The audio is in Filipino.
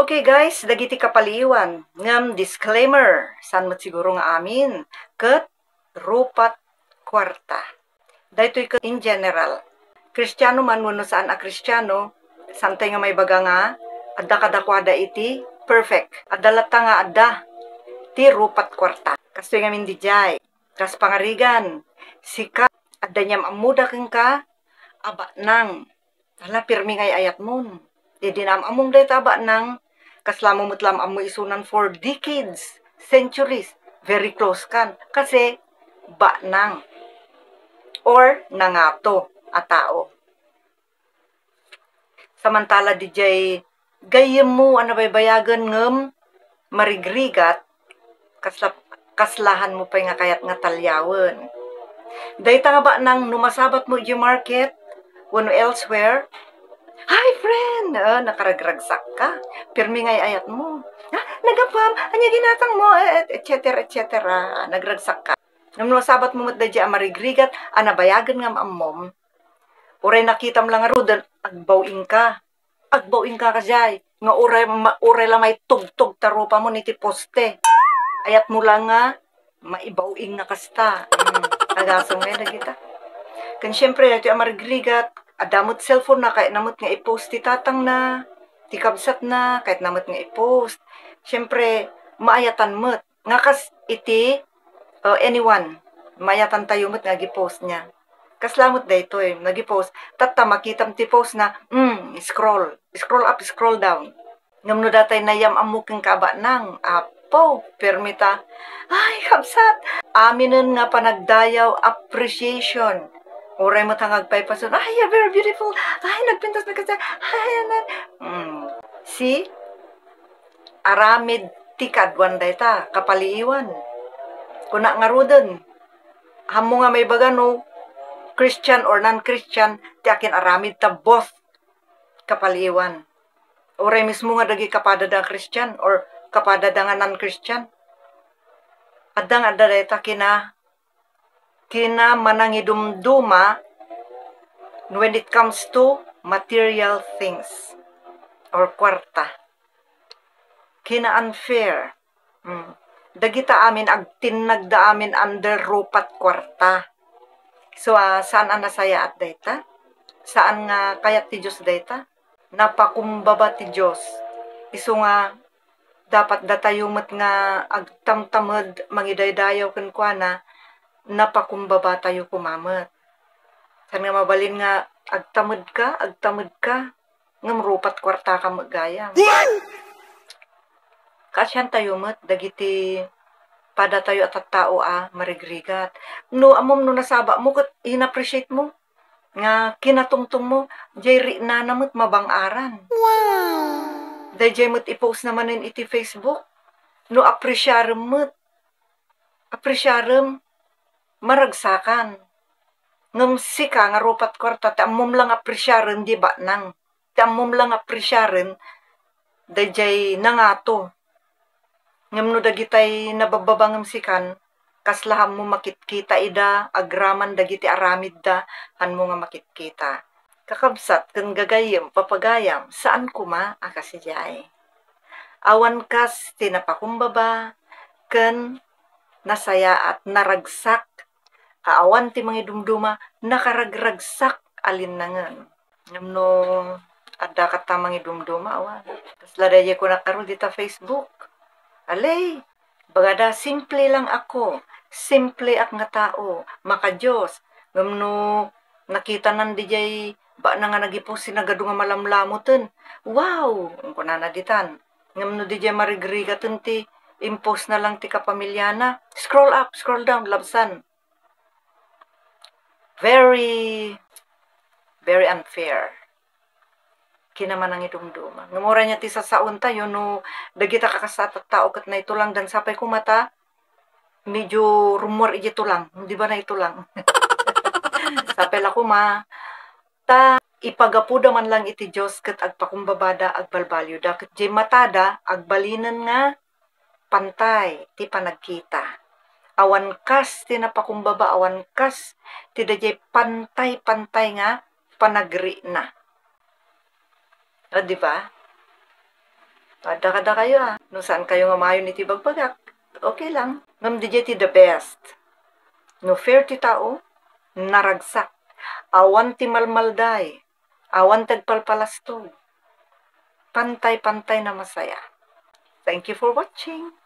Okay guys, dagiti kapaliwan. Ngam disclaimer, san mo siguro nga amin, ket rupat kwarta. Daytoy ket in general. Kristiyano man wenno saan a Kristiyano, santay nga may baga nga, adda kadakwada iti perfect. Adda latta nga adda ti rupat kwarta. Kastoy nga min dijay. Kas pangarigan, sika adda nyam amuda ken ka aba nang. Hala pirmi ngay ayat mon. Di among day taba nang kaslamo mutlam amo isunan for decades, centuries, very close kan. Kasi ba nang or nangato a tao. Samantala DJ gayem mo ano baybayagan ngem marigrigat kaslahan mo pa nga kayat nga talyawen. Dayta nga ba nang numasabat mo di market when elsewhere. Hi, friend! Nakaragragsak ka. Pirmi ngay ayat mo. Nagapam, anya ginatang mo, etc. Nagragsak ka. Nung sabat mo mat dadya marigrigat, anabayagan nga maamom. Uray nakitam lang nga rudan, agbawing ka. Agbawing ka kajay. Nga uray lang may tugtog tarupa mo niti poste. Ayat mo lang nga, maibawing na kasta. Agasong nga na kita. Kan syempre, dati marigrigat, adamot cellphone na, kahit namot nga i-post ti tatang na, ti kabsat na, kahit namot nga i-post. Siyempre, maayatan mo't. Nga kas iti, anyone, maayatan tayo mo't nga gi-post niya. Kaslamot da ito nag-i-post. Tata, makitam ti post na, scroll. Scroll up, scroll down. Ngamno datay nayam amuking kaba nang, apo, permita. Ay, kabsat. Aminin nga panagdayaw appreciation. Oray mo tangag paypason, ay, you're very beautiful. Ay, nagpintas na kasi. Ay, si aramid tikadwan dayta, kapaliiwan. Kuna nga rudan. Hamo nga may baga no, Christian or non-Christian, ti akin aramid ta both kapaliiwan. Oray mismo nga dagi kapada da Christian or kapada da nga non-Christian. Adang adda dayta kina manangidumduma when it comes to material things or kwarta. Kina unfair. Dagita amin agtinagda amin under rupat kwarta. So saan ang nasaya at dayta? Saan nga kayat ti Diyos dayta? Napakumbaba ti Diyos. Isu nga dapat datayumot nga agtamtamad mangidaydayaw kenkwana napakumbaba tayo kumamat. San nga mabalin nga agtamad ka, ngam rupat kwarta ka magayam. Kasyan tayo mat, dagiti pada tayo at tao marigrigat. No, amom no nasaba mo, kat in-appreciate mo, nga kinatungtong mo, jay na namot mabang-aran. Wow! Day jay mat i-post naman iti Facebook. No, appreciarem mat. Appreciarem, maragsakan. Ngam sika nga rupat kwarta, ti amom lang apresyaren di ba nang. Ti amom lang apresyaren, dayjay nangato. Ngam no dagitay nabababangam sikan, kaslaham mo makitkita ida, agraman dagiti aramid da, han mo nga makitkita. Kakabsat, kan gagayam, papagayam, saan kuma akasijay. Awan kas tinapakumbaba, kan nasaya at naragsak, awan ti mga dumduma, nakaragragsak alinangan. Ngam no, adda kata mga dumduma, awan. Tapos ladaya ko nakaro dita Facebook. Alay, bagada, simple lang ako. Simple ak nga tao. Maka Diyos. Ngam no, nakita nan dijay, ba na nga nagipos sinagado nga malamlamutin. Wow! Ang kunanaditan. Ngam no dijay marigrigatin ti, impose na lang ti kapamilyana. Scroll up, scroll down, labsan. Very, very unfair. Kinaman ang idumduma. Ngamura niya ti sasaon tayo, no, dagita kakasat at tao kat na ito lang, dan sapay kumata, medyo rumor ito lang. Di ba na ito lang? Sapay la kuma, ta ipagapuda man lang iti Diyos kat agpakumbabada, agbalbalyo da, kat di matada, agbalinan nga, pantay, ti panagkita. Awan kas, ti napakumbaba, awan kas, ti dajay pantay-pantay nga, panagri na. Di ba? Kada kayo no saan kayo nga mayo ni tibagbagak. Okay lang. Ngam di ti the best. No fair ti tao, naragsak. Awan ti malmalday. Awan tagpalpalasto. Pantay-pantay na masaya. Thank you for watching.